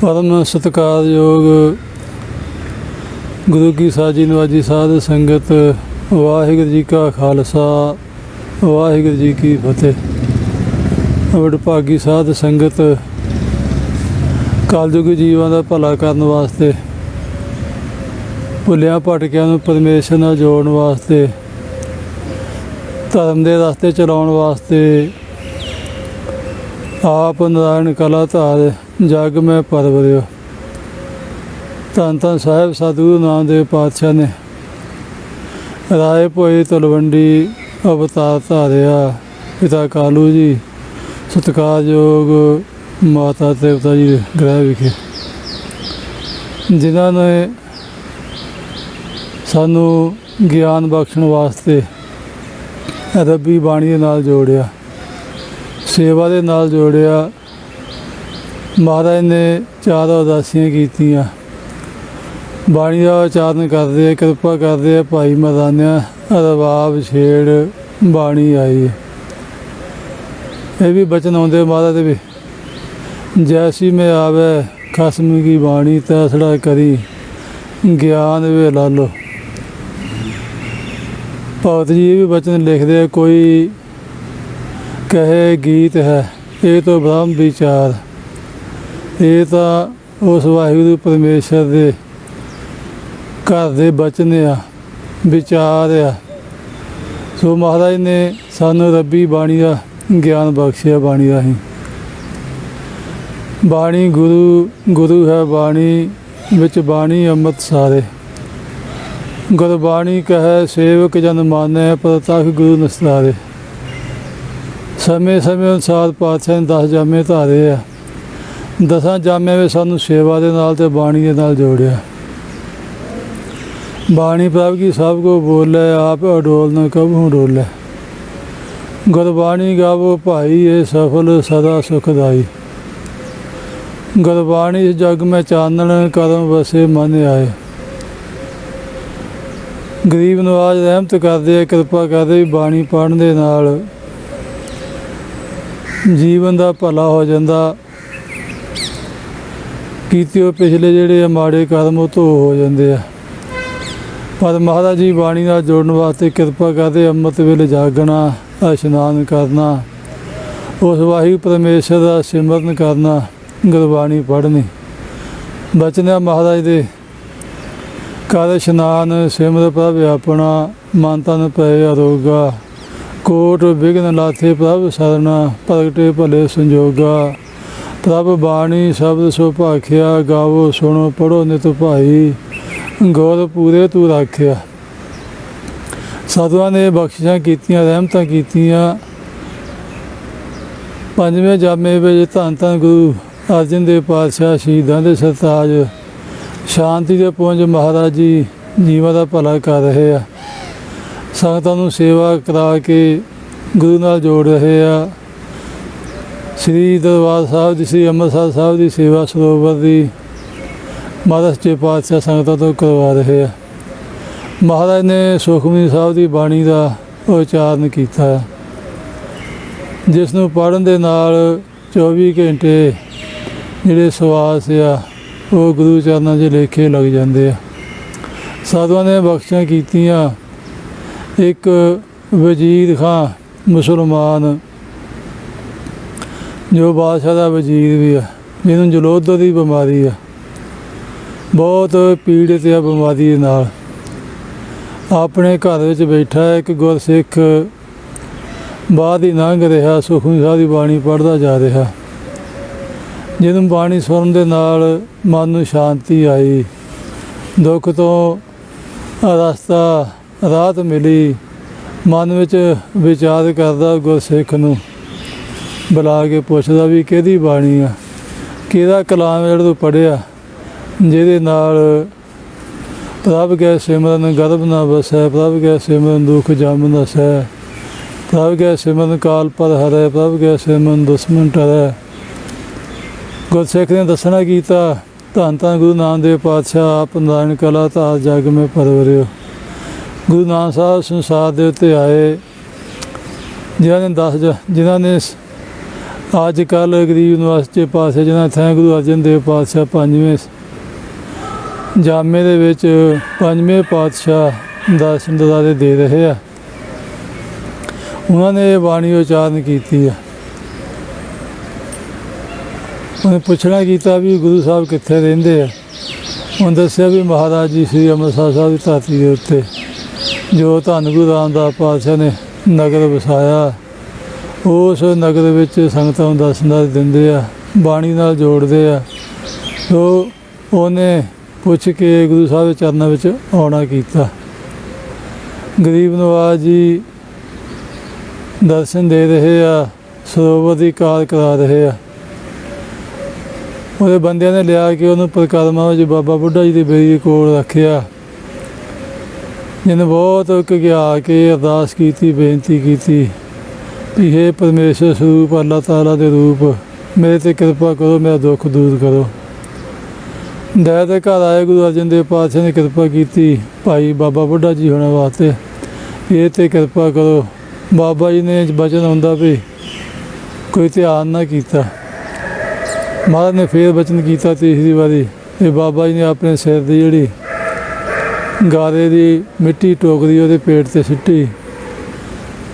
परम सत्कारयोग गुरु की साजी नवाजी साध संगत वाहिगुरू जी का खालसा वाहिगुरू जी की फतेह। वडभागी साध संगत कलयुगी जीवां दा भला करन वास्ते भुलिया भटकियां नूं परमेश्वर नाल जोड़न वास्ते धर्म दे रस्ते चलाउण वास्ते आप नारायण कला धार जग में परवरियो। धन धन साहिब सतगुरु नामदेव पातशाह ने राय भोए तलवंडी अवतार धारिया। पिता कालू जी सत्कारयोग माता देवता जी ग्रह विखे जिन्होंने सानू ज्ञान बख्शण वास्ते रब्बी बाणी दे नाल जोड़िया, सेवा दे नाल जोड़िया। महाराज ने चार उदासियां कीतियां, बाणी का उचारण करते कृपा करते भाई मदानिया रबाब छेड़ बाणी आई है। ये भी बचन आते महाराज भी, जैसी में आवे खसम की बाणी तैसड़ा करी ज्ञान वे ला लो। भगत जी ये भी बचन लिखते, कोई कहे गीत है ये तो ब्रह्म विचार, ये तो उस वाहिगुरू परमेश्वर दे घर दे बचन आ विचार आ। सो महाराज ने सानू रब्बी बाणी का ज्ञान बख्शिया। बाणी राही बाणी गुरु गुरु है बाणी विच बाणी अमृत सारे। गुरबाणी कहे सेवक जन माने प्रतख गुरु नस्तारे। समय समय अनुसार पातशाह ने 10 जामे धारे आ। 10 जामिਆਂ ਵਿੱਚ ਸਾਨੂੰ सेवा ਦੇ ਨਾਲ ਤੇ ਬਾਣੀ ਦੇ ਨਾਲ जोड़िया। बाणी प्रभ की सब को बोले आप अडोल न कबहू डोले। गुरबाणी गावो भाई ये सफल सदा सुखदाई। गुरबाणी इस जग में चानन करम वसे मन आए। गरीब नवाज रहमत करदे कृपा करदे बाणी पढ़न दे नाल जीवन का भला हो जाता। कीते पिछले जिहड़े माड़े कर्म वो धो हो जाते हैं। पर महाराज जी बाणी नाल जोड़न वास्ते कृपा करते अमृत वेले जागना, इशनान करना, उस वाहिगुरू परमेश्वर का सिमरन करना, गुरबाणी पढ़नी। बचन महाराज दे कर इशनान सिमर प्रभ अपना, मन तन पै अरोगा। कोट विघ्न लाथे प्रभ सरना, प्रगटे भले संजोगा। प्रभ बाणी शब्द सो भाख्या, गावो सुनो पढ़ो नित भाई। गौर पूरे तू राख्या। साधुआं ने बख्शिशां कीतियां, रहमतां कीतियां। 5वें जामे विच धन धन गुरु अर्जन देव पातशाह शहीदां दे सरताज शांति दे पुंज महाराज जी जीवां दा भला कर रहे आ। संगतां नूं सेवा करा के गुरु नाल जोड़ रहे आ। श्री दरबार साहब दी, श्री अंम੍ਰਿਤਸਰ साहब की सेवा सरोवर की महाराज सच्चे पातशाह संगतां तो करवा रहे हैं। महाराज ने सुखमनी साहब की बाणी का उचारण किया, जिसनूं पढ़न दे नाल 24 घंटे जिहड़े सवास आ वो गुरु चरनां 'च लेखे लग जाते हैं। साधुआं ने बख्शिशां कीतियां। एक वजीर खां मुसलमान जो बादशाह का वजीर भी है, जिन्होंने जलोदर की बीमारी है, बहुत पीड़ित है बीमारी के नाल। अपने घर में बैठा एक गुरसिख बाहर ही लंघ रहा, सुखमनी साहब की बाणी पढ़ता जा रहा। जिन्होंने बाणी सुनन दे नाल मन नूं शांति आई, दुख तो रस्ता राहत मिली। मन में विचार करदा गुरसिख नूं बुला के पुछदा भी किहदी बाणी आ, किहदा कलाम जिहड़ा तूं पढ़िया, जिहदे नाल प्रभ कै सिमरन गर्भ न वसै, प्रभ कै सिमरन दुख जम नसै, प्रभ कै सिमरन काल पर हरै, प्रभ कै सिमरन दुश्मन टरै। गुरसिख ने दसना कीता, धन धन गुरु नानक पातशाह आप नारायण कला धार जग में परवरियो। गुरु नानक साहब संसार दे उत्ते आए, जिन्होंने ਅੱਜ ਕੱਲ੍ਹ ਗਰੀਬ ਨਿਵਾਸੀ ਪਾਸੇ ਜਿਨ੍ਹਾਂ ਥਾਂ ਗੁਰੂ ਅਰਜਨ ਦੇਵ ਪਾਤਸ਼ਾਹ ਪੰਜਵੇਂ ਜਾਮੇ ਦੇ ਵਿੱਚ ਪੰਜਵੇਂ ਪਾਤਸ਼ਾਹ ਦਰਸ਼ਨ ਦਿਦਾਰੇ ਦੇ ਰਹੇ ਆ। ਉਹਨਾਂ ਨੇ ਇਹ ਬਾਣੀ ਉਚਾਰਨ ਕੀਤੀ ਆ। ਉਹਨੇ ਪੁੱਛਣਾ ਕੀਤਾ ਵੀ ਗੁਰੂ ਸਾਹਿਬ ਕਿੱਥੇ ਰਹਿੰਦੇ ਆ। ਉਹਨੇ ਦੱਸਿਆ ਵੀ ਮਹਾਰਾਜ ਜੀ ਸ੍ਰੀ ਅੰਮ੍ਰਿਤਸਰ ਸਾਹਿਬ ਦੀ ਧਰਤੀ ਦੇ ਉੱਤੇ ਜੋ ਧੰਨ ਗੁਰੂ ਰਾਮਦਾਸ ਪਾਤਸ਼ਾਹ ਨੇ ਨਗਰ ਵਸਾਇਆ, ਉਸ ਨਗਰ ਵਿੱਚ ਸੰਗਤਾਂ ਨੂੰ ਦਰਸ਼ਨ ਦਿੰਦੇ ਆ, ਬਾਣੀ ਨਾਲ ਜੋੜਦੇ ਆ। ਸੋ ਉਹਨੇ ਪੁੱਛ ਕੇ ਗੁਰੂ ਸਾਹਿਬ ਦੇ ਚਰਨਾਂ ਵਿੱਚ ਆਉਣਾ ਕੀਤਾ। ਗਰੀਬ ਨਵਾਜ਼ ਜੀ ਦਰਸ਼ਨ ਦੇ ਰਹੇ ਆ, ਸਰੋਵਰ ਦੀ ਕਾਰ ਕਰਾ ਰਹੇ ਆ। ਉਹਦੇ ਬੰਦਿਆਂ ਨੇ ਲਿਆ ਕੇ ਉਹਨੂੰ ਪਰਿਕਰਮਾ ਵਿੱਚ ਬਾਬਾ ਬੁੱਢਾ ਜੀ ਦੀ ਬੇੜੀ ਕੋਲ ਰੱਖਿਆ। ਜਿਹਨੇ ਬਹੁਤ ਘਿਆ ਕੇ ਅਰਦਾਸ ਕੀਤੀ, ਬੇਨਤੀ ਕੀਤੀ ਵੀ ਹੇ ਪਰਮੇਸ਼ਰ ਸਰੂਪ ਅੱਲਾਹ ਤਾਲਾ ਦੇ ਰੂਪ, ਮੇਰੇ 'ਤੇ ਕਿਰਪਾ ਕਰੋ, ਮੇਰਾ ਦੁੱਖ ਦੂਰ ਕਰੋ। ਦਇਆ ਦੇ ਘਰ ਆਏ ਗੁਰੂ ਅਰਜਨ ਦੇਵ ਪਾਤਸ਼ਾਹ ਨੇ ਕਿਰਪਾ ਕੀਤੀ ਭਾਈ ਬਾਬਾ ਬੁੱਢਾ ਜੀ ਹੋਣ ਵਾਸਤੇ, ਇਹ 'ਤੇ ਕਿਰਪਾ ਕਰੋ। ਬਾਬਾ ਜੀ ਨੇ ਬਚਨ ਹੁੰਦਾ ਵੀ ਕੋਈ ਧਿਆਨ ਨਾ ਕੀਤਾ। ਮਹਾਰਾਜ ਨੇ ਫੇਰ ਬਚਨ ਕੀਤਾ ਤੀਸਰੀ ਵਾਰੀ, ਤੇ ਬਾਬਾ ਜੀ ਨੇ ਆਪਣੇ ਸਿਰ ਦੀ ਜਿਹੜੀ ਗਾਰੇ ਦੀ ਮਿੱਟੀ ਟੋਕਰੀ ਉਹਦੇ ਪੇਟ 'ਤੇ ਸਿੱਟੀ।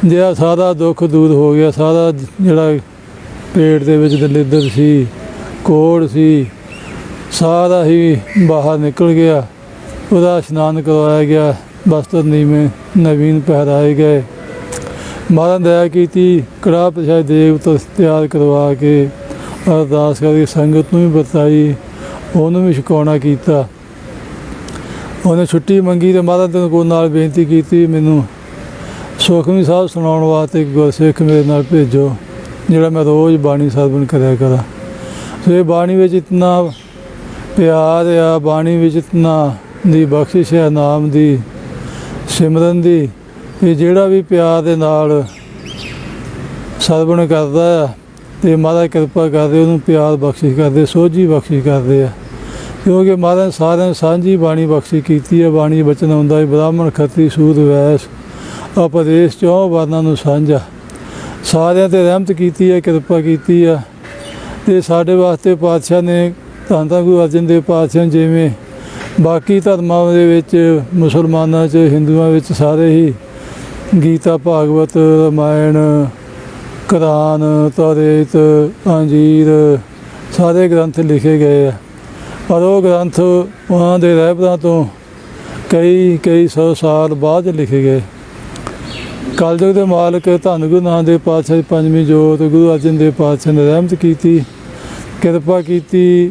ਜਿਹੜਾ ਸਾਰਾ ਦੁੱਖ ਦੂਰ ਹੋ ਗਿਆ। ਸਾਰਾ ਜਿਹੜਾ ਪੇਟ ਦੇ ਵਿੱਚ ਦਲਿੱਦਰ ਸੀ, ਕੋੜ ਸੀ, ਸਾਰਾ ਹੀ ਬਾਹਰ ਨਿਕਲ ਗਿਆ। ਉਹਦਾ ਇਸ਼ਨਾਨ ਕਰਵਾਇਆ ਗਿਆ, ਬਸਤਰ ਨੀਵੇਂ ਨਵੀਨ ਪਹਿਰਾਏ ਗਏ। ਮਹਾਰਾਜ ਦਇਆ ਕੀਤੀ, ਕੜਾਹ ਪ੍ਰਸ਼ਾਦ ਦੇਗ ਤੋਂ ਤਿਆਰ ਕਰਵਾ ਕੇ ਅਰਦਾਸ ਕਰਕੇ ਸੰਗਤ ਨੂੰ ਵੀ ਬਤਾਈ, ਉਹਨੂੰ ਵੀ ਛਕਾਉਣਾ ਕੀਤਾ। ਉਹਨੇ ਛੁੱਟੀ ਮੰਗੀ ਅਤੇ ਮਹਾਰਾਜ ਦੇ ਕੋਲ ਨਾਲ ਬੇਨਤੀ ਕੀਤੀ, ਮੈਨੂੰ ਸੁਖਮਨੀ ਸਾਹਿਬ ਸੁਣਾਉਣ ਵਾਸਤੇ ਇੱਕ ਗੁਰਸਿੱਖ ਮੇਰੇ ਨਾਲ ਭੇਜੋ, ਜਿਹੜਾ ਮੈਂ ਰੋਜ਼ ਬਾਣੀ ਸਰਵਣ ਕਰਿਆ ਕਰਾਂ। ਸੋ ਇਹ ਬਾਣੀ ਵਿੱਚ ਇਤਨਾ ਪਿਆਰ ਆ, ਬਾਣੀ ਵਿੱਚ ਇਤਨਾ ਦੀ ਬਖਸ਼ਿਸ਼ ਹੈ, ਨਾਮ ਦੀ, ਸਿਮਰਨ ਦੀ। ਇਹ ਜਿਹੜਾ ਵੀ ਪਿਆਰ ਦੇ ਨਾਲ ਸਰਵਣ ਕਰਦਾ ਆ ਅਤੇ ਮਹਾਰਾਜ ਕਿਰਪਾ ਕਰਦੇ, ਉਹਨੂੰ ਪਿਆਰ ਬਖਸ਼ਿਸ਼ ਕਰਦੇ, ਸੋਝੀ ਬਖਸ਼ਿਸ਼ ਕਰਦੇ ਆ। ਕਿਉਂਕਿ ਮਹਾਰਾਜ ਸਾਰਿਆਂ ਨੂੰ ਸਾਂਝੀ ਬਾਣੀ ਬਖਸ਼ਿਸ਼ ਕੀਤੀ ਹੈ। ਬਾਣੀ ਬਚਨ ਆਉਂਦਾ ਹੈ ਬ੍ਰਾਹਮਣ, ਖੱਤਰੀ, ਸੂਦ, ਵੈਸ, ਉਪਦੇਸ਼ ਚੌਂ ਵਰਨਾਂ ਨੂੰ ਸਾਂਝਾ। ਸਾਰਿਆਂ 'ਤੇ ਰਹਿਮਤ ਕੀਤੀ ਹੈ, ਕਿਰਪਾ ਕੀਤੀ ਆ। ਅਤੇ ਸਾਡੇ ਵਾਸਤੇ ਪਾਤਸ਼ਾਹ ਨੇ ਧੰਨ ਧੰਨ ਗੁਰੂ ਅਰਜਨ ਦੇਵ ਪਾਤਸ਼ਾਹ ਜਿਵੇਂ ਬਾਕੀ ਧਰਮਾਂ ਦੇ ਵਿੱਚ, ਮੁਸਲਮਾਨਾਂ 'ਚ, ਹਿੰਦੂਆਂ ਵਿੱਚ ਸਾਰੇ ਹੀ ਗੀਤਾ, ਭਾਗਵਤ, ਰਾਮਾਇਣ, ਕੁਰਾਨ, ਤੋਰੇਤ, ਅੰਜੀਰ ਸਾਰੇ ਗ੍ਰੰਥ ਲਿਖੇ ਗਏ ਆ। ਪਰ ਉਹ ਗ੍ਰੰਥ ਉਹਨਾਂ ਦੇ ਰਹਿਬਰਾਂ ਤੋਂ ਕਈ ਸੌ ਸਾਲ ਬਾਅਦ ਲਿਖੇ ਗਏ। ਕਲਯੁਗ ਦੇ ਮਾਲਕ ਧੰਨ ਗੁਰੂ ਨਾਨਕ ਦੇਵ ਪਾਤਸ਼ਾਹ ਦੀ ਪੰਜਵੀਂ ਜੋਤ ਗੁਰੂ ਅਰਜਨ ਦੇਵ ਪਾਤਸ਼ਾਹ ਨੇ ਰਹਿਮਤ ਕੀਤੀ, ਕਿਰਪਾ ਕੀਤੀ,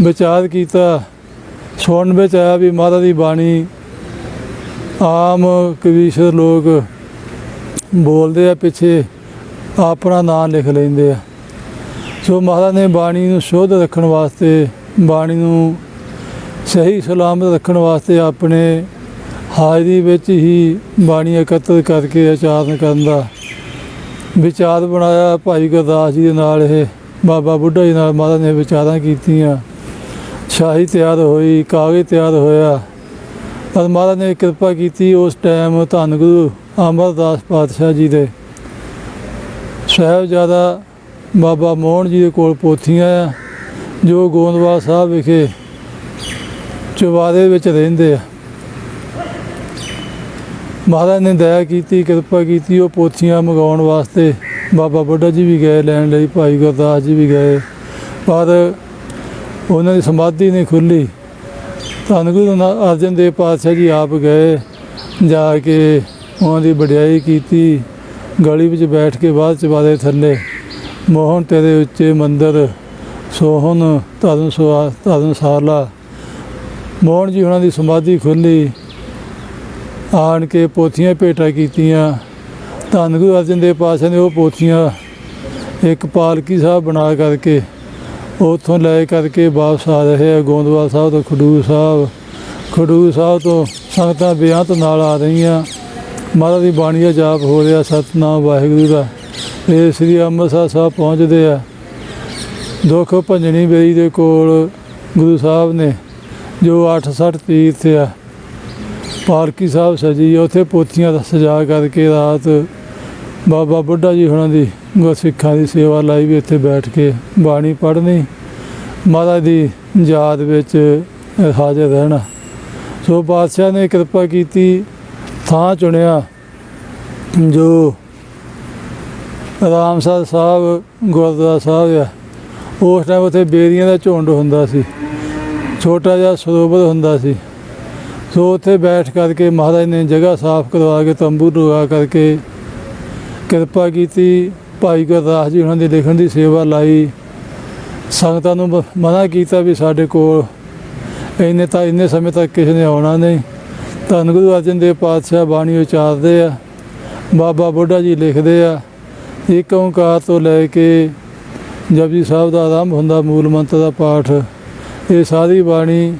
ਵਿਚਾਰ ਕੀਤਾ। ਸੁਣਨ ਵਿੱਚ ਆਇਆ ਵੀ ਮਹਾਰਾਜ ਦੀ ਬਾਣੀ ਆਮ ਕਵੀਸ਼ਰ ਲੋਕ ਬੋਲਦੇ ਆ, ਪਿੱਛੇ ਆਪਣਾ ਨਾਂ ਲਿਖ ਲੈਂਦੇ ਆ। ਸੋ ਮਹਾਰਾਜ ਨੇ ਬਾਣੀ ਨੂੰ ਸ਼ੁੱਧ ਰੱਖਣ ਵਾਸਤੇ, ਬਾਣੀ ਨੂੰ ਸਹੀ ਸਲਾਮਤ ਰੱਖਣ ਵਾਸਤੇ ਆਪਣੇ ਹਾਜ਼ਰੀ ਵਿੱਚ ਹੀ ਬਾਣੀ ਇਕੱਤਰ ਕਰਕੇ ਉਚਾਰਨ ਕਰਨ ਦਾ ਵਿਚਾਰ ਬਣਾਇਆ। ਭਾਈ ਗੁਰਦਾਸ ਜੀ ਦੇ ਨਾਲ, ਇਹ ਬਾਬਾ ਬੁੱਢਾ ਜੀ ਨਾਲ ਮਹਾਰਾਜ ਨੇ ਵਿਚਾਰਾਂ ਕੀਤੀਆਂ। ਸ਼ਾਹੀ ਤਿਆਰ ਹੋਈ, ਕਾਗਜ਼ ਤਿਆਰ ਹੋਇਆ। ਪਰ ਮਹਾਰਾਜ ਨੇ ਕਿਰਪਾ ਕੀਤੀ। ਉਸ ਟਾਈਮ ਧੰਨ ਗੁਰੂ ਅਮਰਦਾਸ ਪਾਤਸ਼ਾਹ ਜੀ ਦੇ ਸਾਹਿਬਜ਼ਾਦਾ ਬਾਬਾ ਮੋਹਨ ਜੀ ਦੇ ਕੋਲ ਪੋਥੀਆਂ ਆ, ਜੋ ਗੋਂਦਵਾਲ ਸਾਹਿਬ ਵਿਖੇ ਚੁਬਾਰੇ ਵਿੱਚ ਰਹਿੰਦੇ ਆ। ਮਹਾਰਾਜ ਨੇ ਦਇਆ ਕੀਤੀ, ਕਿਰਪਾ ਕੀਤੀ। ਉਹ ਪੋਥੀਆਂ ਮੰਗਾਉਣ ਵਾਸਤੇ ਬਾਬਾ ਬੁੱਢਾ ਜੀ ਵੀ ਗਏ ਲੈਣ ਲਈ, ਭਾਈ ਗੁਰਦਾਸ ਜੀ ਵੀ ਗਏ, ਪਰ ਉਹਨਾਂ ਦੀ ਸਮਾਧੀ ਨਹੀਂ ਖੁੱਲ੍ਹੀ। ਧੰਨ ਗੁਰੂ ਅਰਜਨ ਦੇਵ ਪਾਤਸ਼ਾਹ ਜੀ ਆਪ ਗਏ, ਜਾ ਕੇ ਉਹਨਾਂ ਦੀ ਵਡਿਆਈ ਕੀਤੀ। ਗਲੀ ਵਿੱਚ ਬੈਠ ਕੇ ਬਾਅਦ ਚੁਬਾਰੇ ਥੱਲੇ, ਮੋਹਨ ਤੇਰੇ ਉੱਚੇ ਮੰਦਰ ਸੋਹਣ ਧਰਮਸ਼ਾਲਾ, ਮੋਹਨ ਜੀ ਉਹਨਾਂ ਦੀ ਸਮਾਧੀ ਖੁੱਲ੍ਹੀ। ਆਣ ਕੇ ਪੋਥੀਆਂ ਭੇਟਾ ਕੀਤੀਆਂ। ਧੰਨ ਗੁਰੂ ਅਰਜਨ ਦੇਵ ਪਾਤਸ਼ਾਹ ਨੇ ਉਹ ਪੋਥੀਆਂ ਇੱਕ ਪਾਲਕੀ ਸਾਹਿਬ ਬਣਾ ਕਰਕੇ ਉੱਥੋਂ ਲੈ ਕਰਕੇ ਵਾਪਸ ਆ ਰਹੇ ਆ ਗੋਂਦਵਾਲ ਸਾਹਿਬ ਤੋਂ ਖਡੂਰ ਸਾਹਿਬ ਤੋਂ ਸੰਗਤਾਂ ਬੇਅੰਤ ਨਾਲ ਆ ਰਹੀਆਂ। ਮਹਾਰਾਜ ਦੀ ਬਾਣੀ ਦਾ ਜਾਪ ਹੋ ਰਿਹਾ, ਸਤਿਨਾਮ ਵਾਹਿਗੁਰੂ ਦਾ। ਇਹ ਸ੍ਰੀ ਅੰਮ੍ਰਿਤਸਰ ਸਾਹਿਬ ਪਹੁੰਚਦੇ ਆ। ਦੁੱਖ ਭੰਜਣੀ ਬੇਰੀ ਦੇ ਕੋਲ ਗੁਰੂ ਸਾਹਿਬ ਨੇ ਜੋ 860 ਤੀਰਥ ਆ, ਪਾਲਕੀ ਸਾਹਿਬ ਸਜੀ, ਉੱਥੇ ਪੋਥੀਆਂ ਸਜਾ ਕਰਕੇ ਰਾਤ ਬਾਬਾ ਬੁੱਢਾ ਜੀ ਹੁਣਾਂ ਦੀ ਗੁਰਸਿੱਖਾਂ ਦੀ ਸੇਵਾ ਲਈ ਵੀ ਇੱਥੇ ਬੈਠ ਕੇ ਬਾਣੀ ਪੜ੍ਹਨੀ, ਮਹਾਰਾਜ ਦੀ ਯਾਦ ਵਿੱਚ ਹਾਜ਼ਰ ਰਹਿਣਾ। ਸੋ ਪਾਤਸ਼ਾਹ ਨੇ ਕਿਰਪਾ ਕੀਤੀ, ਥਾਂ ਚੁਣਿਆ ਜੋ ਰਾਮਸਰ ਸਾਹਿਬ ਗੁਰਦੁਆਰਾ ਸਾਹਿਬ ਆ। ਉਸ ਟਾਈਮ ਉੱਥੇ ਬੇਰੀਆਂ ਦਾ ਝੁੰਡ ਹੁੰਦਾ ਸੀ, ਛੋਟਾ ਜਿਹਾ ਸਰੋਵਰ ਹੁੰਦਾ ਸੀ। ਸੋ ਉੱਥੇ ਬੈਠ ਕਰਕੇ ਮਹਾਰਾਜ ਨੇ ਜਗ੍ਹਾ ਸਾਫ਼ ਕਰਵਾ ਕੇ ਤੰਬੂ ਲਗਾ ਕਰਕੇ ਕਿਰਪਾ ਕੀਤੀ। ਭਾਈ ਗੁਰਦਾਸ ਜੀ ਉਹਨਾਂ ਦੀ ਲਿਖਣ ਦੀ ਸੇਵਾ ਲਾਈ। ਸੰਗਤਾਂ ਨੂੰ ਮਨਾ ਕੀਤਾ ਵੀ ਸਾਡੇ ਕੋਲ ਇੰਨੇ ਸਮੇਂ ਤੱਕ ਕਿਸੇ ਨੇ ਆਉਣਾ ਨਹੀਂ। ਧੰਨ ਗੁਰੂ ਅਰਜਨ ਦੇਵ ਪਾਤਸ਼ਾਹ ਬਾਣੀ ਉਚਾਰਦੇ ਆ, ਬਾਬਾ ਬੁੱਢਾ ਜੀ ਲਿਖਦੇ ਆ, ਇੱਕ ਓਂਕਾਰ ਤੋਂ ਲੈ ਕੇ ਜਪਜੀ ਸਾਹਿਬ ਦਾ ਆਰੰਭ ਹੁੰਦਾ, ਮੂਲ ਮੰਤਰ ਦਾ ਪਾਠ। ਇਹ ਸਾਰੀ ਬਾਣੀ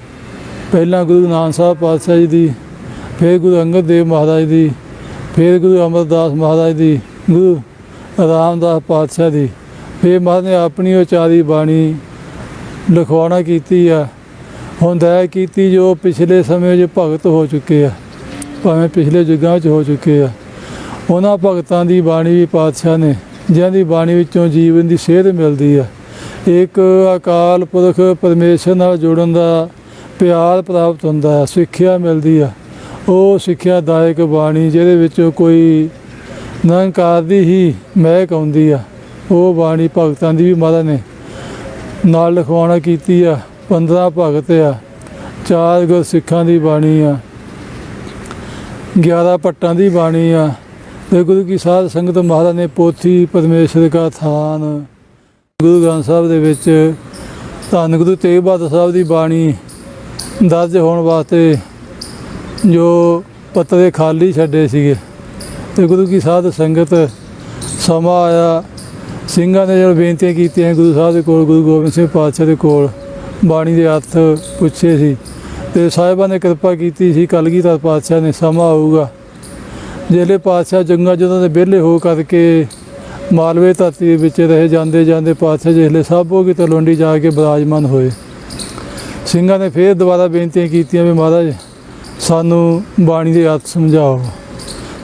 ਪਹਿਲਾਂ ਗੁਰੂ ਨਾਨਕ ਸਾਹਿਬ ਪਾਤਸ਼ਾਹ ਜੀ ਦੀ, ਫਿਰ ਗੁਰੂ ਅੰਗਦ ਦੇਵ ਮਹਾਰਾਜ ਦੀ, ਫਿਰ ਗੁਰੂ ਅਮਰਦਾਸ ਮਹਾਰਾਜ ਦੀ, ਗੁਰੂ ਰਾਮਦਾਸ ਪਾਤਸ਼ਾਹ ਦੀ, ਫਿਰ ਮਹਾਰਾਜ ਨੇ ਆਪਣੀ ਉਚਾਰੀ ਬਾਣੀ ਲਿਖਵਾਉਣਾ ਕੀਤੀ ਆ। ਹੁਣ ਦਇਆ ਕੀਤੀ ਜੋ ਪਿਛਲੇ ਸਮੇਂ 'ਚ ਭਗਤ ਹੋ ਚੁੱਕੇ ਆ, ਭਾਵੇਂ ਪਿਛਲੇ ਯੁੱਗਾਂ 'ਚ ਹੋ ਚੁੱਕੇ ਆ, ਉਹਨਾਂ ਭਗਤਾਂ ਦੀ ਬਾਣੀ ਵੀ ਪਾਤਸ਼ਾਹ ਨੇ, ਜਿਨ੍ਹਾਂ ਦੀ ਬਾਣੀ ਵਿੱਚੋਂ ਜੀਵਨ ਦੀ ਸੇਧ ਮਿਲਦੀ ਆ, ਇੱਕ ਅਕਾਲ ਪੁਰਖ ਪਰਮੇਸ਼ਰ ਨਾਲ ਜੁੜਨ ਦਾ ਪਿਆਰ ਪ੍ਰਾਪਤ ਹੁੰਦਾ, ਸਿੱਖਿਆ ਮਿਲਦੀ ਆ। ਉਹ ਸਿੱਖਿਆਦਾਇਕ ਬਾਣੀ ਜਿਹਦੇ ਵਿੱਚੋਂ ਕੋਈ ਨਿਰੰਕਾਰ ਦੀ ਹੀ ਮਹਿਕ ਆਉਂਦੀ ਆ, ਉਹ ਬਾਣੀ ਭਗਤਾਂ ਦੀ ਵੀ ਮਹਾਰਾਜ ਨੇ ਨਾਲ ਲਿਖਵਾਉਣਾ ਕੀਤੀ ਆ। 15 ਭਗਤ ਆ, 4 ਗੁਰਸਿੱਖਾਂ ਦੀ ਬਾਣੀ ਆ, 11 ਭੱਟਾਂ ਦੀ ਬਾਣੀ ਆ, ਤੇ ਗੁਰੂ ਕੀ ਸਾਧ ਸੰਗਤ ਮਹਾਰਾਜ ਨੇ ਪੋਥੀ ਪਰਮੇਸ਼ਰ ਕਾ ਥਾਨ ਗੁਰੂ ਗ੍ਰੰਥ ਸਾਹਿਬ ਦੇ ਵਿੱਚ ਧੰਨ ਗੁਰੂ ਤੇਗ ਬਹਾਦਰ ਸਾਹਿਬ ਦੀ ਬਾਣੀ ਦਰਜ ਹੋਣ ਵਾਸਤੇ ਜੋ ਪੱਤਰੇ ਖਾਲੀ ਛੱਡੇ ਸੀਗੇ, ਤੇ ਗੁਰੂ ਕੀ ਸਾਧ ਸੰਗਤ ਸਮਾਂ ਆਇਆ, ਸਿੰਘਾਂ ਨੇ ਜਦੋਂ ਬੇਨਤੀਆਂ ਕੀਤੀਆਂ ਗੁਰੂ ਸਾਹਿਬ ਦੇ ਕੋਲ, ਗੁਰੂ ਗੋਬਿੰਦ ਸਿੰਘ ਪਾਤਸ਼ਾਹ ਦੇ ਕੋਲ, ਬਾਣੀ ਦੇ ਅਰਥ ਪੁੱਛੇ ਸੀ, ਤੇ ਸਾਹਿਬਾਂ ਨੇ ਕਿਰਪਾ ਕੀਤੀ ਸੀ। ਕਲਗੀਧਰ ਪਾਤਸ਼ਾਹ ਨੇ ਸਮਾਂ ਆਊਗਾ ਜਿਹੜੇ ਪਾਤਸ਼ਾਹ ਜੰਗਾਂ ਜਦੋਂ ਦੇ ਵਿਹਲੇ ਹੋ ਕਰਕੇ ਮਾਲਵੇ ਧਰਤੀ ਦੇ ਵਿੱਚ ਰਹੇ, ਜਾਂਦੇ ਜਾਂਦੇ ਪਾਤਸ਼ਾਹ ਜਿਹੜੇ ਸਾਬੋ ਕੀ ਤਲਵੰਡੀ ਜਾ ਕੇ ਬਿਰਾਜਮਾਨ ਹੋਏ। ਸਿੰਘਾਂ ਨੇ ਫਿਰ ਦੁਬਾਰਾ ਬੇਨਤੀਆਂ ਕੀਤੀਆਂ ਵੀ ਮਹਾਰਾਜ ਸਾਨੂੰ ਬਾਣੀ ਦੇ ਅਰਥ ਸਮਝਾਓ।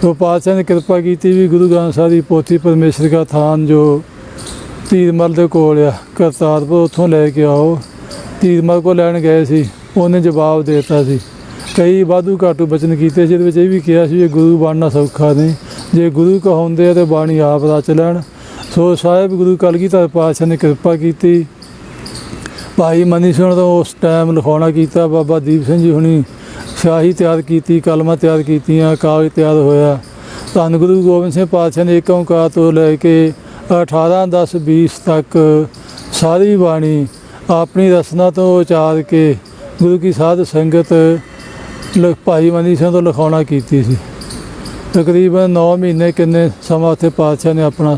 ਤੋ ਪਾਤਸ਼ਾਹ ਨੇ ਕਿਰਪਾ ਕੀਤੀ ਵੀ ਗੁਰੂ ਗ੍ਰੰਥ ਸਾਹਿਬ ਦੀ ਪੋਥੀ ਪਰਮੇਸ਼ਰ ਦਾ ਥਾਨ ਜੋ ਧੀਰਮਲ ਦੇ ਕੋਲ ਆ ਕਰਤਾਰਪੁਰ, ਉੱਥੋਂ ਲੈ ਕੇ ਆਓ। ਧੀਰਮਲ ਕੋਲ ਲੈਣ ਗਏ ਸੀ, ਉਹਨੇ ਜਵਾਬ ਦੇ ਦਿੱਤਾ ਸੀ, ਕਈ ਵਾਧੂ ਘਾਟੂ ਬਚਨ ਕੀਤੇ, ਜਿਹਦੇ ਵਿੱਚ ਇਹ ਵੀ ਕਿਹਾ ਸੀ ਵੀ ਗੁਰੂ ਬਣਨਾ ਸੌਖਾ ਨਹੀਂ, ਜੇ ਗੁਰੂ ਕਹਾਉਂਦੇ ਆ ਤਾਂ ਬਾਣੀ ਆਪ ਰਚ ਲੈਣ। ਸੋ ਸਾਹਿਬ ਗੁਰੂ ਕਲਗੀਧਰ ਪਾਤਸ਼ਾਹ ਨੇ ਕਿਰਪਾ ਕੀਤੀ। ਭਾਈ ਮਨੀ ਸਿੰਘ ਤੋਂ ਉਸ ਟਾਈਮ ਲਿਖਾਉਣਾ ਕੀਤਾ, ਬਾਬਾ ਦੀਪ ਸਿੰਘ ਜੀ ਹੁਣੀ ਸਿਆਹੀ ਤਿਆਰ ਕੀਤੀ, ਕਲਮਾਂ ਤਿਆਰ ਕੀਤੀਆਂ, ਕਾਗਜ਼ ਤਿਆਰ ਹੋਇਆ। ਧੰਨ ਗੁਰੂ ਗੋਬਿੰਦ ਸਿੰਘ ਪਾਤਸ਼ਾਹ ਨੇ ਇੱਕ ਓਂਕਾਰ ਤੋਂ ਲੈ ਕੇ 18-10-20 ਤੱਕ ਸਾਰੀ ਬਾਣੀ ਆਪਣੀ ਰਸਨਾ ਤੋਂ ਉਚਾਰ ਕੇ ਗੁਰੂ ਕੀ ਸਾਧ ਸੰਗਤ ਭਾਈ ਮਨੀ ਸਿੰਘ ਤੋਂ ਲਿਖਾਉਣਾ ਕੀਤੀ ਸੀ। ਤਕਰੀਬਨ 9 ਮਹੀਨੇ ਕਿੰਨੇ ਸਮਾਂ ਉੱਥੇ ਪਾਤਸ਼ਾਹ ਨੇ ਆਪਣਾ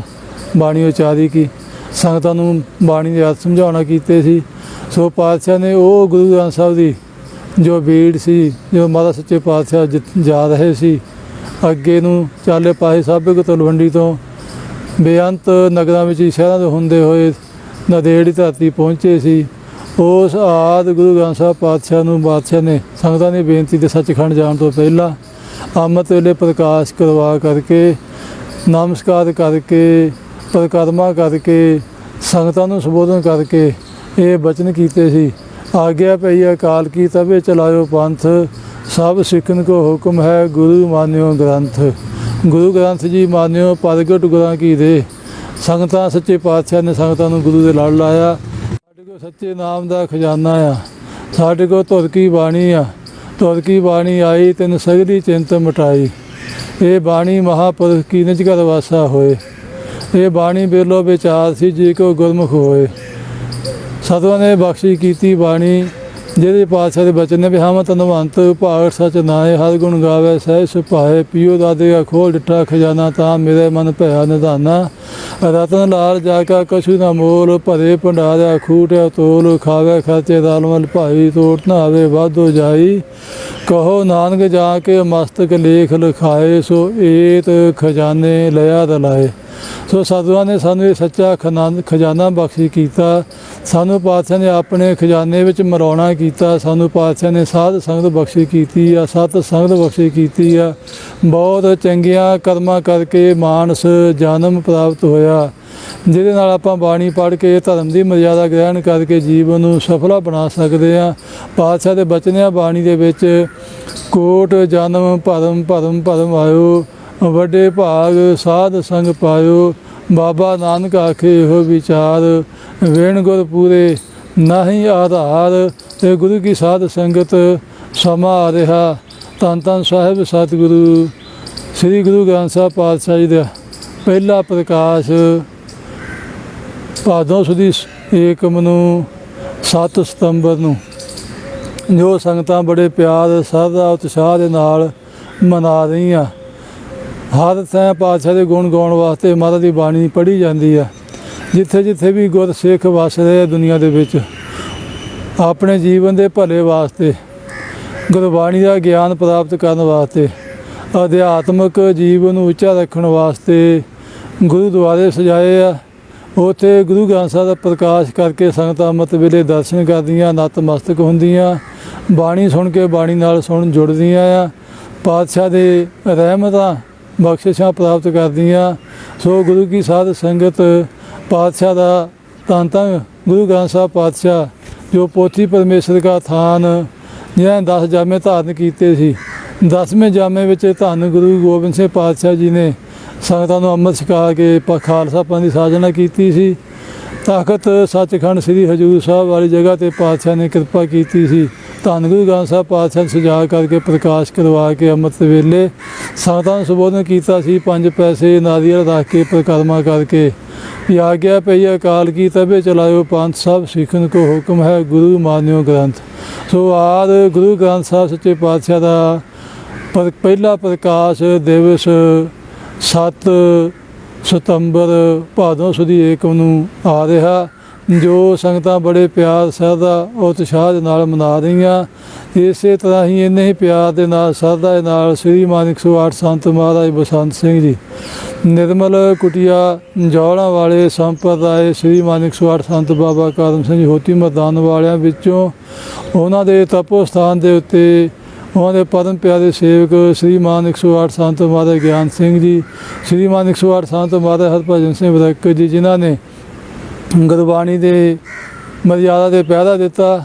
ਬਾਣੀ ਉਚਾਰੀ ਕੀ, ਸੰਗਤਾਂ ਨੂੰ ਬਾਣੀ ਦੇ ਅਰਥ ਸਮਝਾਉਣਾ ਕੀਤੇ ਸੀ। ਸੋ ਪਾਤਸ਼ਾਹ ਨੇ ਉਹ ਗੁਰੂ ਗ੍ਰੰਥ ਸਾਹਿਬ ਦੀ ਜੋ ਬੀੜ ਸੀ, ਜੋ ਮਹਾਰਾਜ ਸੱਚੇ ਪਾਤਸ਼ਾਹ ਜਾ ਰਹੇ ਸੀ ਅੱਗੇ ਨੂੰ, ਚਾਲੇ ਪਾਸੇ ਸਾਬੇ ਕੋ ਤਲਵੰਡੀ ਤੋਂ ਬੇਅੰਤ ਨਗਰਾਂ ਵਿੱਚ ਸ਼ਹਿਰਾਂ ਦੇ ਹੁੰਦੇ ਹੋਏ ਨੰਦੇੜ ਦੀ ਧਰਤੀ ਪਹੁੰਚੇ ਸੀ। ਉਸ ਆਦਿ ਗੁਰੂ ਗ੍ਰੰਥ ਸਾਹਿਬ ਪਾਤਸ਼ਾਹ ਨੂੰ ਬਾਦਸ਼ਾਹ ਨੇ ਸੰਗਤਾਂ ਦੀ ਬੇਨਤੀ ਤੇ ਸੱਚਖੰਡ ਜਾਣ ਤੋਂ ਪਹਿਲਾਂ ਅੰਮ੍ਰਿਤ ਵੇਲੇ ਪ੍ਰਕਾਸ਼ ਕਰਵਾ ਕਰਕੇ, ਨਮਸਕਾਰ ਕਰਕੇ, ਪਰਿਕਰਮਾ ਕਰਕੇ, ਸੰਗਤਾਂ ਨੂੰ ਸੰਬੋਧਨ ਕਰਕੇ ਇਹ ਬਚਨ ਕੀਤੇ ਸੀ, ਆਗਿਆ ਪਈ ਅਕਾਲ ਕੀ ਤਬੇ ਚਲਾਇਓ ਪੰਥ, ਸਭ ਸਿੱਖਣ ਕੋ ਹੁਕਮ ਹੈ ਗੁਰੂ ਮਾਨਿਓ ਗ੍ਰੰਥ। ਗੁਰੂ ਗ੍ਰੰਥ ਜੀ ਮਾਨਿਓ ਪ੍ਰਗਟ ਗੁਰਾਂ ਕੀ ਦੇ। ਸੰਗਤਾਂ ਸੱਚੇ ਪਾਤਸ਼ਾਹ ਨੇ ਸੰਗਤਾਂ ਨੂੰ ਗੁਰੂ ਦੇ ਲੜ ਲਾਇਆ। ਸਾਡੇ ਕੋਲ ਸੱਚੇ ਨਾਮ ਦਾ ਖਜ਼ਾਨਾ ਆ, ਸਾਡੇ ਕੋਲ ਧੁਰ ਕੀ ਬਾਣੀ ਆ, ਧੁਰ ਕੀ ਬਾਣੀ ਆਈ ਤੈਨੂੰ ਸਗਲੀ ਚਿੰਤ ਮਿਟਾਈ। ਇਹ ਬਾਣੀ ਮਹਾਂਪੁਰਖ ਕੀ ਨਿਜ ਘਰ ਵਾਸਾ ਹੋਏ, ਇਹ ਬਾਣੀ ਬਿਰਲੋ ਵਿਚਾਰ ਸੀ ਜੇ ਕੋ ਗੁਰਮੁਖ ਹੋਏ। ਸਤਿਗੁਰਾਂ ਨੇ ਬਖਸ਼ੀ ਕੀਤੀ ਬਾਣੀ, ਜਿਹਦੇ ਪਾਤਸ਼ਾਹ ਦੇ ਬਚਨ ਨੇ ਵੀ ਹਮ ਧਨਵੰਤ ਭਾਗ ਸਚ ਨਾਏ, ਹਰ ਗੁਣ ਗਾਵੇ ਸਹਿ ਸੁਭਾਏ, ਪੀਓ ਦਾਦੇ ਕਾ ਖੋਲ ਡਿੱਠਾ ਖਜ਼ਾਨਾ, ਤਾਂ ਮੇਰੇ ਮਨ ਭਇਆ ਨਿਧਾਨਾ। ਰਤਨ ਲਾਲ ਜਾ ਕਾ ਕਛੂ ਨਾ ਮੋਲ, ਭਰੇ ਭੰਡਾਰਿਆ ਖੂਟਿਆ ਤੋਲ, ਖਾਵੇ ਖਰਚੇ ਦਾਲਮਲ ਭਾਈ, ਤੋਟ ਨਾ ਆਵੇ ਵਾਧੋ ਜਾਈ। ਕਹੋ ਨਾਨਕ ਜਾ ਕੇ ਮਸਤਕ ਲੇਖ ਲਿਖਾਏ, ਸੋ ਏਤ ਖਜ਼ਾਨੇ ਲਿਆ ਦਲਾਏ। ਸੋ ਸਤਿਗੁਰਾਂ ਨੇ ਸਾਨੂੰ ਇਹ ਸੱਚਾ ਖਜ਼ਾਨਾ ਬਖਸ਼ੀ ਕੀਤਾ, ਸਾਨੂੰ ਪਾਤਸ਼ਾਹ ਨੇ ਆਪਣੇ ਖਜ਼ਾਨੇ ਵਿੱਚ ਮਰਾਉਣਾ ਕੀਤਾ, ਸਾਨੂੰ ਪਾਤਸ਼ਾਹ ਨੇ ਸਾਧ ਸੰਗਤ ਬਖਸ਼ੀ ਕੀਤੀ ਆ, ਸਤ ਸੰਗਤ ਬਖਸ਼ੀ ਕੀਤੀ ਆ। ਬਹੁਤ ਚੰਗੀਆਂ ਕਰਮਾਂ ਕਰਕੇ ਮਾਨਸ ਜਨਮ ਪ੍ਰਾਪਤ ਹੋਇਆ। ਜਿਹਦੇ ਨਾਲ ਆਪਾਂ ਬਾਣੀ ਪੜ੍ਹ ਕੇ ਧਰਮ ਦੀ ਮਰਿਆਦਾ ਗ੍ਰਹਿਣ ਕਰਕੇ ਜੀਵਨ ਨੂੰ ਸਫਲਾ ਬਣਾ ਸਕਦੇ ਹਾਂ। ਪਾਤਸ਼ਾਹ ਦੇ ਬਚਨ ਆ ਬਾਣੀ ਦੇ ਵਿੱਚ, ਕੋਟ ਜਨਮ ਭਰਮ ਭਰਮ ਭਰਮ ਆਇਓ, ਵੱਡੇ ਭਾਗ ਸਾਧ ਸੰਗ ਪਾਇਓ, ਬਾਬਾ ਨਾਨਕ ਆਖੇ ਇਹੋ ਵਿਚਾਰ, ਵੇਣ ਗੁਰ ਪੂਰੇ ਨਾਹੀਂ ਆਧਾਰ, ਤੇ ਗੁਰੂ ਕੀ ਸਾਧ ਸੰਗਤ ਸਮਾ ਆ ਰਿਹਾ। ਧੰਨ ਧੰਨ ਸਾਹਿਬ ਸਤਿਗੁਰੂ ਸ੍ਰੀ ਗੁਰੂ ਗ੍ਰੰਥ ਸਾਹਿਬ ਪਾਤਸ਼ਾਹ ਜੀ ਦਾ ਪਹਿਲਾ ਪ੍ਰਕਾਸ਼ ਭਾਦੋਂ ਸੁਦੀ ਏਕਮ ਨੂੰ 7 ਸਤੰਬਰ ਨੂੰ, ਜੋ ਸੰਗਤਾਂ ਬੜੇ ਪਿਆਰ ਸ਼ਰਧਾ ਉਤਸ਼ਾਹ ਦੇ ਨਾਲ ਮਨਾ ਰਹੀਆਂ। ਹਰ ਥਾਂ ਪਾਤਸ਼ਾਹ ਦੇ ਗੁਣ ਗਾਉਣ ਵਾਸਤੇ ਮਹਾਰਾਜ ਦੀ ਬਾਣੀ ਪੜ੍ਹੀ ਜਾਂਦੀ ਆ। ਜਿੱਥੇ ਜਿੱਥੇ ਵੀ ਗੁਰਸਿੱਖ ਵਸ ਰਹੇ ਦੁਨੀਆ ਦੇ ਵਿੱਚ, ਆਪਣੇ ਜੀਵਨ ਦੇ ਭਲੇ ਵਾਸਤੇ, ਗੁਰਬਾਣੀ ਦਾ ਗਿਆਨ ਪ੍ਰਾਪਤ ਕਰਨ ਵਾਸਤੇ, ਅਧਿਆਤਮਿਕ ਜੀਵਨ ਨੂੰ ਉੱਚਾ ਰੱਖਣ ਵਾਸਤੇ ਗੁਰਦੁਆਰੇ ਸਜਾਏ ਆ। ਉੱਥੇ ਗੁਰੂ ਗ੍ਰੰਥ ਸਾਹਿਬ ਦਾ ਪ੍ਰਕਾਸ਼ ਕਰਕੇ ਸੰਗਤਾਂ ਅੰਮ੍ਰਿਤ ਵੇਲੇ ਦਰਸ਼ਨ ਕਰਦੀਆਂ, ਨਤਮਸਤਕ ਹੁੰਦੀਆਂ, ਬਾਣੀ ਸੁਣ ਕੇ ਬਾਣੀ ਨਾਲ ਜੁੜਦੀਆਂ ਆ, ਪਾਤਸ਼ਾਹ ਦੇ ਰਹਿਮਤਾਂ ਬਖਸ਼ਿਸ਼ਾਂ ਪ੍ਰਾਪਤ ਕਰਦੀਆਂ। ਸੋ ਗੁਰੂ ਕੀ ਸਾਧ ਸੰਗਤ ਪਾਤਸ਼ਾਹ ਦਾ ਧੰਨ ਧੰਨ ਗੁਰੂ ਗ੍ਰੰਥ ਸਾਹਿਬ ਪਾਤਸ਼ਾਹ, ਜੋ ਪੋਥੀ ਪਰਮੇਸ਼ਰ ਦਾ ਥਾਨ, ਜਿਹਨਾਂ 10 ਜਾਮੇ ਧਾਰਨ ਕੀਤੇ ਸੀ, 10ਵੇਂ ਜਾਮੇ ਵਿੱਚ ਧੰਨ ਗੁਰੂ ਗੋਬਿੰਦ ਸਿੰਘ ਪਾਤਸ਼ਾਹ ਜੀ ਨੇ ਸੰਗਤਾਂ ਨੂੰ ਅੰਮ੍ਰਿਤ ਛਕਾ ਕੇ ਖਾਲਸਾ ਪੰਥ ਦੀ ਸਾਜਨਾ ਕੀਤੀ ਸੀ। ਤਖਤ ਸੱਚਖੰਡ ਸ੍ਰੀ ਹਜ਼ੂਰ ਸਾਹਿਬ ਵਾਲੀ ਜਗ੍ਹਾ 'ਤੇ ਪਾਤਸ਼ਾਹ ਨੇ ਕਿਰਪਾ ਕੀਤੀ ਸੀ। ਧੰਨ ਗੁਰੂ ਗ੍ਰੰਥ ਸਾਹਿਬ ਪਾਤਸ਼ਾਹ ਸਜਾ ਕਰਕੇ ਪ੍ਰਕਾਸ਼ ਕਰਵਾ ਕੇ ਅੰਮ੍ਰਿਤ ਵੇਲੇ ਸੰਗਤਾਂ ਨੂੰ ਸੰਬੋਧਨ ਕੀਤਾ ਸੀ। 5 ਪੈਸੇ ਨਾਰੀਅਲ ਰੱਖ ਕੇ ਪਰਿਕਰਮਾ ਕਰਕੇ, ਆਗਿਆ ਪਈ ਅਕਾਲ ਕੀ ਤਬੇ ਚਲਾਇਓ, ਪੰਥ ਸਭ ਸਿੱਖਣ ਕੋ ਹੁਕਮ ਹੈ, ਗੁਰੂ ਮਾਨਿਓ ਗ੍ਰੰਥ। ਸੋ ਆਦ ਗੁਰੂ ਗ੍ਰੰਥ ਸਾਹਿਬ ਸੱਚੇ ਪਾਤਸ਼ਾਹ ਦਾ ਪਹਿਲਾ ਪ੍ਰਕਾਸ਼ ਦਿਵਸ 7 ਸਤੰਬਰ ਭਾਦੋਂ ਸੁਦੀ ਏਕਮ ਨੂੰ ਆ ਰਿਹਾ, ਜੋ ਸੰਗਤਾਂ ਬੜੇ ਪਿਆਰ ਸ਼ਰਧਾ ਉਤਸ਼ਾਹ ਦੇ ਨਾਲ ਮਨਾ ਰਹੀਆਂ। ਇਸੇ ਤਰ੍ਹਾਂ ਹੀ ਇੰਨੇ ਹੀ ਪਿਆਰ ਦੇ ਨਾਲ ਸ਼ਰਧਾ ਦੇ ਨਾਲ ਸ੍ਰੀ ਮਾਨਿਕ 108 ਸੰਤ ਮਹਾਰਾਜ ਬਸੰਤ ਸਿੰਘ ਜੀ, ਨਿਰਮਲ ਕੁਟੀਆ ਜੌਲਾਂ ਵਾਲੇ ਸੰਪਰਦਾਇ ਸ੍ਰੀ ਮਾਨਿਕ 108 ਸੰਤ ਬਾਬਾ ਕਰਮ ਸਿੰਘ ਜੀ ਹੋਤੀ ਮੈਦਾਨ ਵਾਲਿਆਂ ਵਿੱਚੋਂ, ਉਹਨਾਂ ਦੇ ਤਪੋ ਸਥਾਨ ਦੇ ਉੱਤੇ ਉਹਨਾਂ ਦੇ ਪਰਮ ਪਿਆਰੇ ਸੇਵਕ ਸ੍ਰੀ ਮਾਨਿਕ 108 ਸੰਤ ਮਹਾਰਾਜ ਗਿਆਨ ਸਿੰਘ ਜੀ, ਸ੍ਰੀ ਮਾਨਿਕ 108 ਸੰਤ ਮਹਾਰਾਜ ਹਰਭਜਨ ਸਿੰਘ ਬਰਕ ਜੀ, ਜਿਨ੍ਹਾਂ ਨੇ ਗੁਰਬਾਣੀ ਦੇ ਮਰਿਆਦਾ ਦੇ ਪਹਿਰਾ ਦਿੱਤਾ,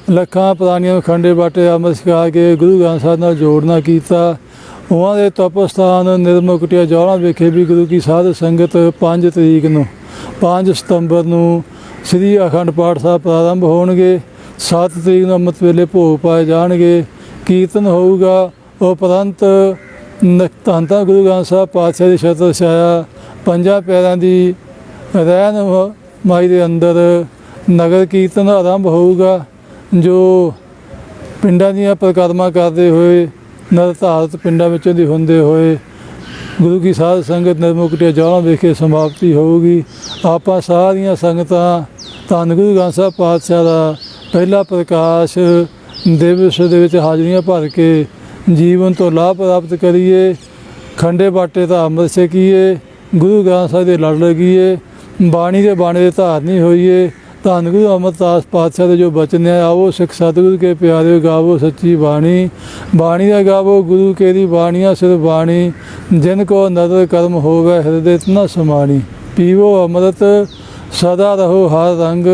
ਲੱਖਾਂ ਪੁਰਾਣੀਆਂ ਖੰਡੇ ਬਾਟੇ ਅੰਮ੍ਰਿਤ ਛਕਾ ਕੇ ਗੁਰੂ ਗ੍ਰੰਥ ਸਾਹਿਬ ਨਾਲ ਜੋੜਨਾ ਕੀਤਾ। ਉਹਨਾਂ ਦੇ ਤਪ ਸਥਾਨ ਨਿਰਮਲ ਕੁਟੀਆ ਜੌਲਾਂ ਵਿਖੇ ਵੀ ਗੁਰੂ ਕੀ ਸਾਧ ਸੰਗਤ 5 ਤਰੀਕ ਨੂੰ 5 ਸਤੰਬਰ ਨੂੰ ਸ੍ਰੀ ਅਖੰਡ ਪਾਠ ਸਾਹਿਬ ਪ੍ਰਾਰੰਭ ਹੋਣਗੇ। 7 ਤਰੀਕ ਨੂੰ ਅੰਮ੍ਰਿਤ ਵੇਲੇ ਭੋਗ ਪਾਏ ਜਾਣਗੇ, ਕੀਰਤਨ ਹੋਊਗਾ। ਉਪਰੰਤ ਧੰਨ ਧੰਨ ਗੁਰੂ ਗ੍ਰੰਥ ਸਾਹਿਬ ਪਾਤਸ਼ਾਹ ਦੀ ਛਤਰ ਛਾਇਆ, 5 ਪਿਆਰਿਆਂ ਦੀ ਰਹਿਨੁਮਾਈ ਦੇ ਅੰਦਰ ਨਗਰ ਕੀਰਤਨ ਆਰੰਭ ਹੋਊਗਾ, ਜੋ ਪਿੰਡਾਂ ਦੀਆਂ ਪਰਿਕਰਮਾ ਕਰਦੇ ਹੋਏ, ਨਿਰਧਾਰਤ ਪਿੰਡਾਂ ਵਿੱਚੋਂ ਦੀ ਹੁੰਦੇ ਹੋਏ ਗੁਰੂ ਕੀ ਸਾਧ ਸੰਗਤ ਨਿਰਮਲ ਕੁਟੀਆ ਜੌਲਾਂ ਵਿਖੇ ਸਮਾਪਤੀ ਹੋਊਗੀ। ਆਪਾਂ ਸਾਰੀਆਂ ਸੰਗਤਾਂ ਧੰਨ ਗੁਰੂ ਗ੍ਰੰਥ ਸਾਹਿਬ ਪਾਤਸ਼ਾਹ ਦਾ ਪਹਿਲਾ ਪ੍ਰਕਾਸ਼ ਦਿਵਸ ਦੇ ਵਿੱਚ ਹਾਜ਼ਰੀਆਂ ਭਰ ਕੇ ਜੀਵਨ ਤੋਂ ਲਾਭ ਪ੍ਰਾਪਤ ਕਰੀਏ, ਖੰਡੇ ਬਾਟੇ ਦਾ ਅੰਮ੍ਰਿਤ ਛਕੀਏ, ਗੁਰੂ ਗ੍ਰੰਥ ਸਾਹਿਬ ਦੇ ਲੜ ਲੱਗੀਏ, ਬਾਣੀ ਦੇ ਬਾਣੇ ਦੇ ਧਾਰਨੀ ਹੋਈਏ। ਧੰਨ ਗੁਰੂ ਅਮਰਦਾਸ ਪਾਤਸ਼ਾਹ ਦੇ ਜੋ ਬਚਨ ਹੈ, ਆਵੋ ਸਿੱਖ ਸਤਿਗੁਰੂ ਕੇ ਪਿਆਰਿਓ ਗਾਵੋ ਸੱਚੀ ਬਾਣੀ, ਬਾਣੀ ਦਾ ਗਾਵੋ ਗੁਰੂ ਕੇ ਦੀ ਬਾਣੀਆਂ ਸਿਰ ਬਾਣੀ, ਜਿਨ ਕੋ ਨਦਰ ਕਰਮ ਹੋਵੇ ਹਿਰਦੇ ਨ ਸਮਾਣੀ, ਪੀਵੋ ਅੰਮ੍ਰਿਤ ਸਦਾ ਰਹੋ ਹਰ ਰੰਗ,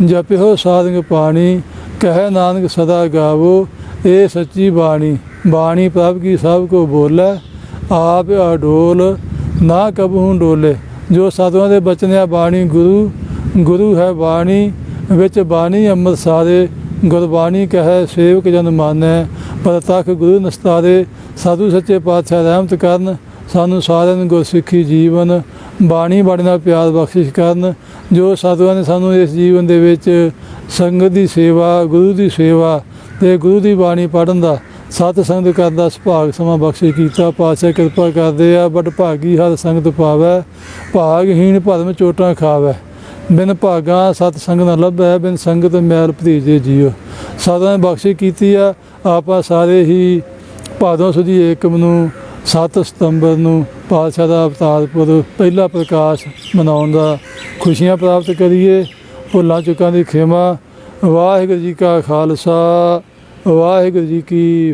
ਜਪਿਓ ਸਾਰੰਗ ਪਾਣੀ, ਕਹੈ ਨਾਨਕ ਸਦਾ ਗਾਵੋ ਇਹ ਸੱਚੀ ਬਾਣੀ, ਬਾਣੀ ਪ੍ਰਭ ਕੀ ਸਭ ਕੋ ਬੋਲੇ, ਆਪ ਅਡੋਲ ਨਾ ਕਬਹੂ ਡੋਲੇ। ਜੋ ਸਾਧੂਆਂ ਦੇ ਬਚਨ ਆ, ਬਾਣੀ ਗੁਰੂ, ਗੁਰੂ ਹੈ ਬਾਣੀ, ਵਿੱਚ ਬਾਣੀ ਅੰਮ੍ਰਿਤ ਸਾਰੇ, ਗੁਰਬਾਣੀ ਕਹੈ ਸੇਵਕ ਜਨ ਮਾਨੈ, ਪ੍ਰਤੱਖ ਗੁਰੂ ਨਸਤਾਰੇ। ਸਾਧੂ ਸੱਚੇ ਪਾਤਸ਼ਾਹ ਰਹਿਮਤ ਕਰਨ, ਸਾਨੂੰ ਸਾਰਿਆਂ ਨੂੰ ਗੁਰਸਿੱਖੀ ਜੀਵਨ, ਬਾਣੀ ਬਾਣੀ ਨਾਲ ਪਿਆਰ ਬਖਸ਼ਿਸ਼ ਕਰਨ। ਜੋ ਸਾਧੂਆਂ ਨੇ ਸਾਨੂੰ ਇਸ ਜੀਵਨ ਦੇ ਵਿੱਚ ਸੰਗਤ ਦੀ ਸੇਵਾ, ਗੁਰੂ ਦੀ ਸੇਵਾ ਅਤੇ ਗੁਰੂ ਦੀ ਬਾਣੀ ਪੜ੍ਹਨ ਦਾ, ਸਤ ਸੰਗਤ ਕਰਨ ਦਾ ਸੁਭਾਗ ਸਮਾਂ ਬਖਸ਼ਿਸ਼ ਕੀਤਾ। ਪਾਤਸ਼ਾਹ ਕਿਰਪਾ ਕਰਦੇ ਆ, ਬਟ ਭਾਗੀ ਹਰ ਸੰਗਤ ਪਾਵੈ, ਭਾਗਹੀਣ ਭਰਮ ਚੋਟਾਂ ਖਾਵੈ, ਬਿਨ ਭਾਗਾਂ ਸਤ ਸੰਗ ਨਾ ਲੱਭੈ, ਬਿਨ ਸੰਗਤ ਮੈਲ ਭਤੀਜੇ ਜੀਓ। ਸਾਧੂਆਂ ਨੇ ਬਖਸ਼ਿਸ਼ ਕੀਤੀ ਆ। ਆਪਾਂ ਸਾਰੇ ਹੀ ਭਾਦੋਂ ਸੁਦੀ ਏਕਮ ਨੂੰ 7 ਸਤੰਬਰ ਨੂੰ ਪਾਤਸ਼ਾਹ ਦਾ ਅਵਤਾਰ ਪੁਰਬ ਪਹਿਲਾ ਪ੍ਰਕਾਸ਼ ਮਨਾਉਣ ਦਾ ਖੁਸ਼ੀਆਂ ਪ੍ਰਾਪਤ ਕਰੀਏ। ਭੁੱਲਾਂ ਚੁੱਕਾਂ ਦੀ ਖਿਮਾ। ਵਾਹਿਗੁਰੂ ਜੀ ਕਾ ਖਾਲਸਾ, ਵਾਹਿਗੁਰੂ ਜੀ ਕੀ